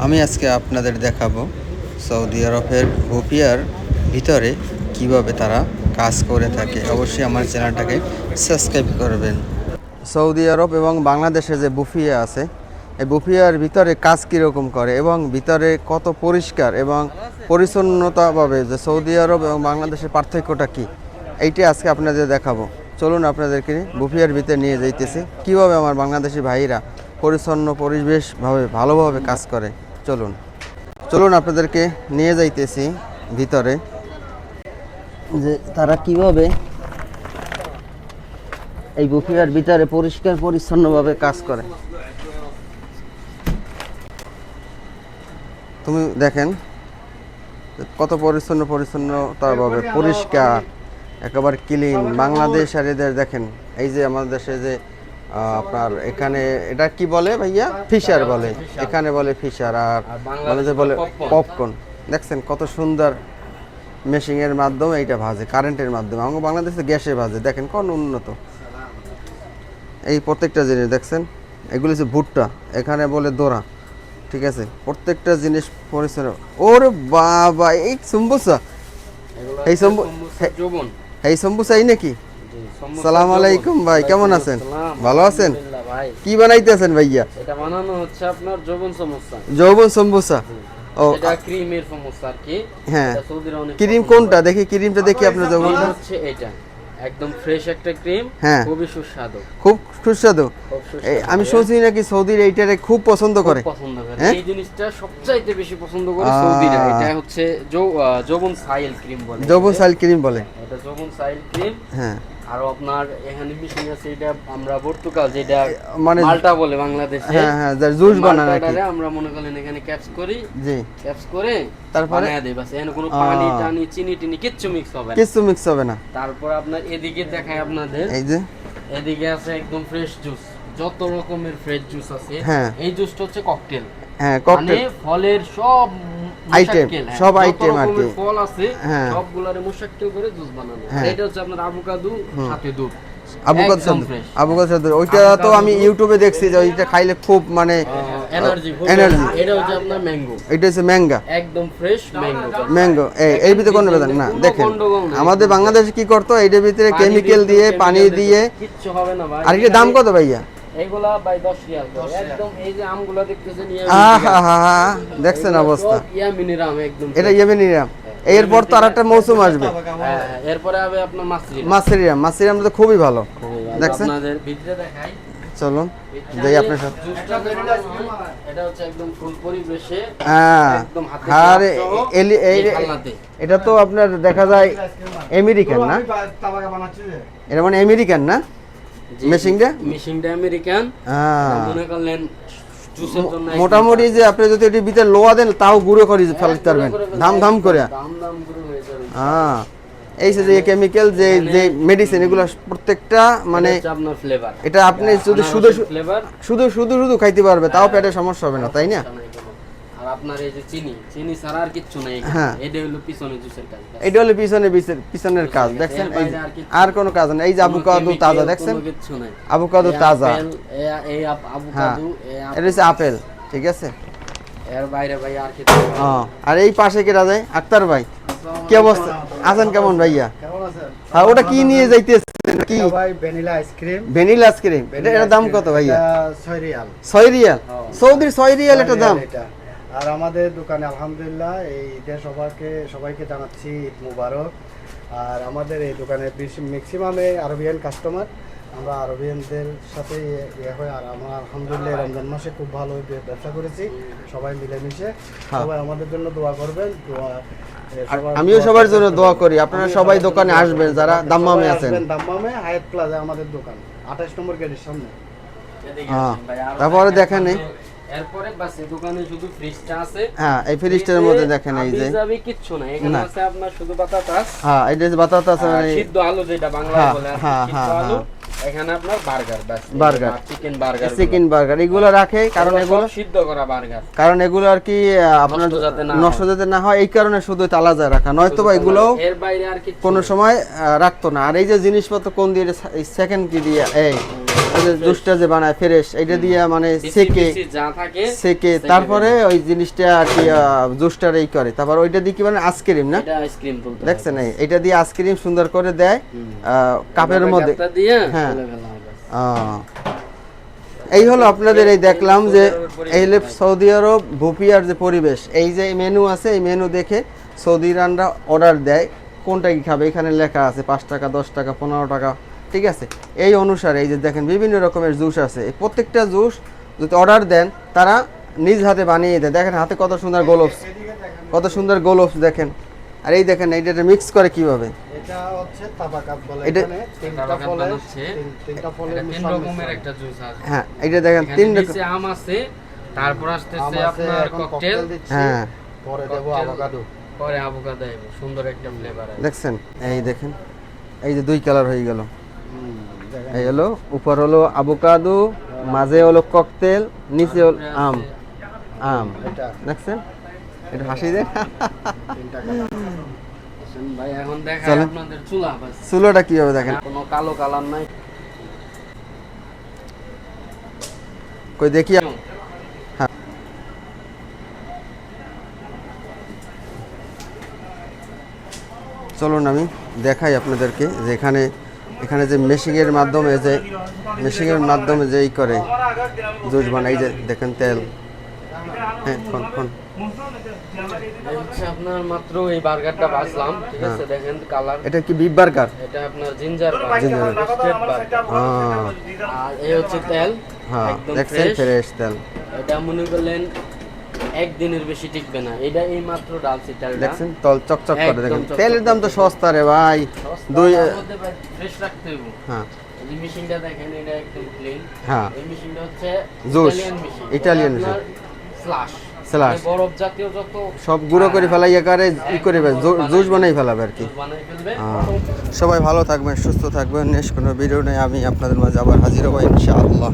আমি আজকে আপনাদের দেখাবো সৌদি আরবের বুফিয়ার ভিতরে কিভাবে তারা কাজ করে থাকে। অবশ্যই আমার চ্যানেলটাকে সাবস্ক্রাইব করবেন। সৌদি আরব এবং বাংলাদেশে যে বুফিয়া আছে, এই বুফিয়ার ভিতরে কাজ কীরকম করে এবং ভিতরে কত পরিষ্কার এবং পরিচ্ছন্নতাভাবে যে সৌদি আরব এবং বাংলাদেশের পার্থক্যটা কী, এইটি আজকে আপনাদের দেখাবো। চলুন আপনাদেরকে বুফিয়ার ভিতরে নিয়ে যাইতেছি, কীভাবে আমার বাংলাদেশি ভাইরা পরিচ্ছন্ন পরিবেশভাবে ভালোভাবে কাজ করে। চলুন চলুন আপনাদেরকে নিয়ে যাইতেছি ভিতরে, যে তারা কিভাবে এই বুফিয়ার ভিতরে পরিষ্কার পরিচ্ছন্নভাবে কাজ করে। তুমি দেখেন কত পরিচ্ছন্নতাভাবে পরিষ্কার, একেবারে ক্লিন। বাংলাদেশ আর এদের দেখেন, এই যে আমাদের দেশে যে আপনার এখানে এটা কি বলে ভাইয়া, ফিশার বলে, এখানে বলে ফিশার, আর বাংলাদেশে বলে পপকর্ন। দেখছেন কত সুন্দর মেশিনের মাধ্যমে এইটা ভাজে, কারেন্টের মাধ্যমে। আমাকে বাংলাদেশে গ্যাসে ভাজে, দেখেন কোন উন্নত। এই প্রত্যেকটা জিনিস দেখছেন, এগুলো হচ্ছে ভুট্টা, এখানে বলে দোরা, ঠিক আছে। প্রত্যেকটা জিনিস পরিষ্কার। ওরে বাবা, এই সম্বুসা, এই সম্বুসা এই নাকি? সালাম আলাইকুম ভাই, কেমন আছেন? ভালো আছেন? কি বানাইতেছেন ভাইয়া? এটা বানানো হচ্ছে আপনার যৌবন সমোসা। যৌবন সমোসা। ও, এটা ক্রিমের সমোসা আর কি। হ্যাঁ, এটা সৌদিরা অনেক ক্রিম কোনটা দেখি, ক্রিমটা দেখি আপনার যৌবনটা। হচ্ছে এটা একদম ফ্রেশ একটা ক্রিম, হ্যাঁ, খুবই সুস্বাদু, খুব সুস্বাদু। আমি শুনছি নাকি সৌদির এইটারে খুব পছন্দ করে। পছন্দ করে এই জিনিসটা সবচাইতে বেশি পছন্দ করে সৌদিরা। এটা হচ্ছে যৌবন সাইল ক্রিম বলে, যৌবন সাইল ক্রিম বলে। এটা যৌবন সাইল ক্রিম। হ্যাঁ, আর আপনার এখানে মেশিন আছে, এটা আমরা পর্তুগাল যেটা মানে মাল্টা বলে বাংলাদেশে। হ্যাঁ হ্যাঁ, যার জুস বানানো নাকি, আমরা মনে করেন এখানে ক্যাপস করি। জি, ক্যাপস করে তারপরে বানায় দেই, বাস এখানে কোনো পানি টানি চিনি টিনি কিচ্ছু মিক্স হবে না, কিছু মিক্স হবে না। তারপর আপনার এদিকে দেখাই আপনাদের, এই যে এদিকে আছে একদম ফ্রেশ জুস, যত রকমের ফ্রেশ জুস আছে। হ্যাঁ, এই জুসটা হচ্ছে ককটেল। হ্যাঁ, ককটেল মানে ফলের সব আইটেম, সব আইটেম আর কি, ফল আছে হ্যাঁ, সবগুলোরে মুশাক্কেল করে জুস বানানো। আর এটা হচ্ছে আপনার আভোকাডো সাথে দুধ, আভোকাডো। ওইটা তো আমি ইউটিউবে দেখছি যে ওইটা খাইলে খুব মানে এনার্জি। এটা হচ্ছে আপনার ম্যাঙ্গো, এটা হচ্ছে ম্যাঙ্গা, একদম ফ্রেশ ম্যাঙ্গো। এই ভিতরে কোনো বেদান না। দেখেন আমাদের বাংলাদেশে কি করতো, এইটার ভিতরে কেমিক্যাল দিয়ে, পানি দিয়ে, কিচ্ছু হবে না ভাই। আর এটার দাম কত ভাইয়া? এইগুলা ভাই 10 রিয়াল একদম। এই যে আমগুলো দেখতেছেন, দেখছেন অবস্থা, ইয়ামিনি আম একদম, এটা ইয়েমেনি আম। এরপর তো আরেকটা মৌসুম আসবে, এরপরে হবে আপনার মাসরি আম তো খুবই ভালো। দেখছেন, আপনাদের ভিতরে দেখাই, চলুন যাই আপনার সাথে। এটা হচ্ছে একদম ফুল পরিবেশে, একদম হাতে। আর এটা তো আপনার দেখা যায় আমেরিকান না, এটা মানে আমেরিকান না মেশিনটা আমেরিকান। মনে করলেন জুসের জন্য মোটামুটি যে আপনি যদি এটির ভিতরে লোয়া দেন তাও গুঁড়ো করে ফেলতে পারবেন, ধাম ধাম করে। গুঁড়ো হয়ে যাবে। এই যে কেমিক্যাল, যে মেডিসিন, এগুলো প্রত্যেকটা মানে আপনার ফ্লেভার। এটা আপনি যদি শুধু খাইতে পারবে, তাও পেটে সমস্যা হবে না, তাই না? আর আপনার এই যে চিনি ছাড়া আর কিচ্ছু নাই। হ্যাঁ, এটা হলো পিছনে জুসের কাজ, এটা হলো পিছনের কাজ। দেখছেন, আর কোনো কাজ নেই। এই যে আভোকাডো তাজা, দেখছেন কিচ্ছু নাই, আভোকাডো তাজা। এই আভোকাডো, এটা হচ্ছে আপেল, ঠিক আছে। এর বাইরে ভাই আর কিছু। আর এই পাশে কেটা যায় আক্তার ভাই, কি অবস্থা আছেন? কেমন ভাইয়া? হ্যাঁ, ওটা কি নিয়ে যাইতেছেন? কি ভাই? Vanilla ice cream. ভ্যানিলা আইসক্রিম, এটার দাম কত ভাইয়া? 6 রিয়াল। 6 রিয়াল, সৌদির 6 রিয়াল এটা দাম। আর আমাদের দোকানে আলহামদুলিল্লাহ এই ঈদের সবাইকে জানাচ্ছি ঈদ মুবারক। আর আমাদের এই দোকানে ম্যাক্সিমামে আরবিয়ান কাস্টমার, আমরা আরবিয়ানদের সাথে হয়। আর আমরা আলহামদুলিল্লাহ রমজান মাসে খুব ভালো ব্যবসা করেছি, সবাই মিলেমিশে। সবাই আমাদের জন্য দোয়া করবেন। আমিও সবার জন্য দোয়া করি। আপনারা সবাই দোকানে আসবেন যারা দাম্মামে আছেন। দাম্মামে হায়াত প্লাজা আমাদের দোকান, 28 নম্বর গেটের সামনে। তারপরে দেখেন এরপরে বাস এই দোকানে শুধু ফ্রিজটা আছে। হ্যাঁ, এই ফ্রিজটার মধ্যে দেখেন এই যে যাবে কিচ্ছু না, এখানে আছে আপনার শুধু বাতাস। হ্যাঁ, এটা যে বাতাস মানে সিদ্ধ আলু, যেটা বাংলায় বলে আর সিদ্ধ আলু। এখানে আপনার বার্গার, চিকেন বার্গার এগুলো রাখে, কারণ এগুলো সিদ্ধ করা বার্গার, কারণ এগুলো আর কি আপনার নষ্ট যাতে না হয়, এই কারণে শুধু তালাজা রাখা, নয়তো বা এগুলো এর বাইরে আর কি কোনো সময় রাখতো না। আর এই যে জিনিসপত্র কোন দিয়ে, সেকেন্ড কি দিয়ে, এই ওই যে জুসটা যে বানায় ফ্রেশ এইটা দিয়ে মানে সেকে যা থাকে সেকে তারপরে ওই জিনিসটা আর কি জুসটার এই করে, তারপর ওইটা দিয়ে কি মানে আইসক্রিম না, এটা আইসক্রিম তুলতে দেখছেন এটা দিয়ে আইসক্রিম সুন্দর করে দেয় কাপের মধ্যে। দিয়ে হ্যাঁ তুলে ফেলা হবে। এই হলো আপনাদের এই দেখলাম যে এই হলো সৌদি আরব ভুপিয়ার যে পরিবেশ, এই যে মেনু আছে এই মেনু দেখে সৌদি ইরানরা অর্ডার দেয় কোনটা কি খাবে, এখানে লেখা আছে 5 টাকা 10 টাকা 15 টাকা, ঠিক আছে। এই অনুসারে এই যে দেখেন বিভিন্ন রকমের জুস আছে, এই প্রত্যেকটা জুস যদি অর্ডার দেন তারা নিজ হাতে বানিয়ে দেয়। দেখেন হাতে কত সুন্দর গ্লোভস, কত সুন্দর গ্লোভস দেখেন। আর এই দেখেন এইটা মিক্স করে কিভাবে, এটা হচ্ছে তাবাকাত বলে, এটা- এখানে তিনটা তাবাকাত ফলের বানাচ্ছে। ফলের এটা তিন মিশ্রণ রকমের মিশ্রণ। একটা জুস আছে। হ্যাঁ এইটা দেখেন এখানে 3 রকম, নিচে আম আছে, তারপর আসতেছে আম আছে, আপনার এখন ককটেল, cocktail দিচ্ছি, হ্যাঁ পরে দেবো cocktail, আভোকাডো। পরে আভোকাডো দেব, সুন্দর একটা ফ্লেভার আছে। দেখছেন এই দেখেন এই যে 2 কালার হয়ে গেল, দেখেন। এই হলো উপর হলো আভোকাডো, মাঝে হলো ককটেল, নিচে হলো আম, আম এটা দেখছেন এটা হাসি দেন। তিনটা কালার। আসেন ভাই এখন দেখাই চলেন। আপনাদের চুলা বাস। চুলোটা কিভাবে দেখেন, কোনো কালো কালার নাই। কই দেখি। হ্যাঁ চলুন আমি দেখাই আপনাদেরকে যে এখানে যে মেশিনের মাধ্যমে যে ই করে জুস বানাই, যে দেখেন তেল, হ্যাঁ কোন এই হচ্ছে আপনার মাত্র এই বার্গারটা বাজলাম, ঠিক আছে, দেখেন কালার। এটা কি বিফ বার্গার? এটা আপনার জিঞ্জার Ginger স্টেপ বার্গার। আর এই হচ্ছে তেল, হ্যাঁ একদম দেখছেন fresh। ফ্রেশ তেল, এটা মনে করলেন একদিনের বেশি টিকবে না, এটা এই মাত্র ডালছি তেলটা। দেখছেন তল চকচক করে, একদম দেখেন চকচক তেলের দাম তো সস্তা রে ভাই। ফ্রেশ রাখতে হবে। হ্যাঁ এই মেশিনটা দেখেন, এটা একদম ক্লিন। হ্যাঁ এই মেশিনটা হচ্ছে Juice, machine, Italian slash Slash। বরফ জাতীয় যত সব গুঁড়ো করে ফেলাই করে ই করে জুস বানাই ফেলাবে আর কি। juice বানাই ফেলবে। সবাই ভালো থাকবেন, সুস্থ থাকবেন, নেক্সট কোনো ভিডিও নেই আমি আপনাদের মাঝে আবার হাজির হবো ইনশাআল্লাহ।